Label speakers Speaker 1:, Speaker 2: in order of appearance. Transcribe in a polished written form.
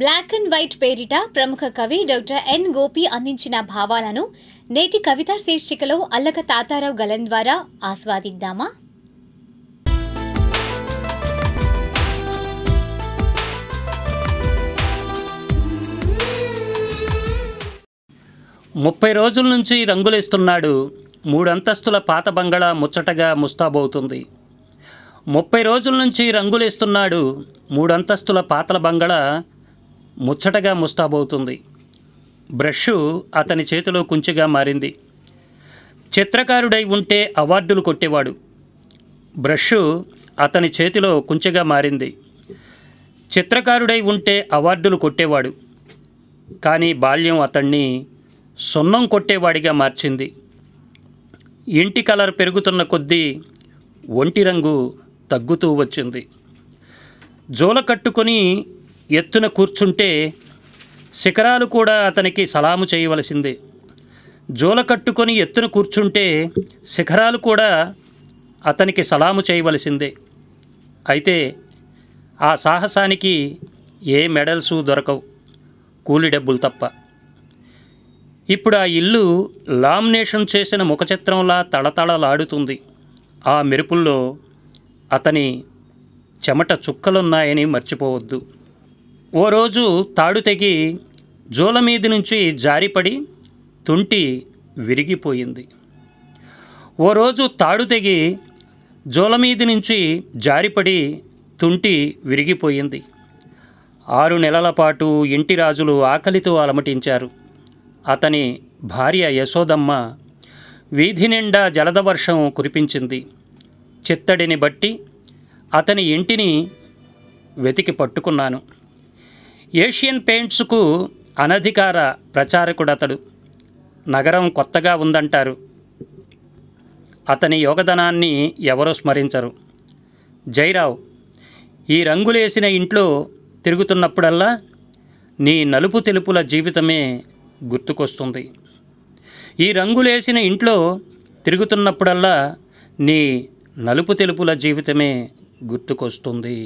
Speaker 1: Black and white పేరిట ప్రముఖ కవి డాక్టర్ ఎన్ గోపి అందించిన భావాలను నేటి కవితా శీర్షికలో అల్లక తాతారావు గళం ద్వారా ఆస్వాదిద్దామా?
Speaker 2: ముప్పై రోజుల నుంచి రంగులేస్తున్నాడు. 3 అంతస్తుల పాత బంగళా ముచ్చటగా ముస్తాబవుతుంది. 30 రోజుల నుంచి రంగులేస్తున్నాడు. 3 అంతస్తుల పాతల బంగళా ముచ్చటగా ముస్తాబవుతుంది. బ్రష్ అతని చేతిలో కుంచెగా మారింది. చిత్రకారుడై ఉంటే అవార్డులు కొట్టేవాడు. బ్రష్ అతని చేతిలో కుంచెగా మారింది. చిత్రకారుడై ఉంటే అవార్డులు కొట్టేవాడు. కానీ బాల్యం అతన్ని సున్నం కొట్టేవాడిగా మార్చింది. ఇంటి కలర్ పెరుగుతున్న కొద్దీ ఒంటి రంగు తగ్గుతూ వచ్చింది. జోల కట్టుకొని ఎత్తున కూర్చుంటే శిఖరాలు కూడా అతనికి సలాము చేయవలసిందే. జోల కట్టుకొని ఎత్తున కూర్చుంటే శిఖరాలు కూడా అతనికి సలాము చేయవలసిందే. అయితే ఆ సాహసానికి ఏ మెడల్సు దొరకవు, కూలి డబ్బులు తప్ప. ఇప్పుడు ఆ ఇల్లు లామినేషన్ చేసిన ముఖచిత్రంలా తళతళలాడుతుంది. ఆ మెరుపుల్లో అతని చెమట చుక్కలున్నాయని మర్చిపోవద్దు. ఓ రోజు తాడు తెగి జోల మీది నుంచి జారిపడి తుంటి విరిగిపోయింది. ఓ రోజు తాడు తెగి జోల మీది నుంచి జారిపడి తుంటి విరిగిపోయింది. 6 నెలల పాటు ఇంటి రాజులు ఆకలితో అలమటించారు. అతని భార్య యశోదమ్మ వీధి నిండా జలదవర్షం కురిపించింది. చిత్తడిని బట్టి అతని ఇంటిని వెతికి పట్టుకున్నాను. ఏషియన్ పెయింట్స్కు అనధికార ప్రచారకుడతడు. నగరం కొత్తగా ఉందంటారు. అతని యోగదానాన్ని ఎవరూ స్మరించరు. జైరావ్, ఈ రంగులేసిన ఇంట్లో తిరుగుతున్నప్పుడల్లా నీ నలుపు తెలుపుల జీవితమే గుర్తుకొస్తుంది. ఈ రంగులేసిన ఇంట్లో తిరుగుతున్నప్పుడల్లా నీ నలుపు తెలుపుల జీవితమే గుర్తుకొస్తుంది.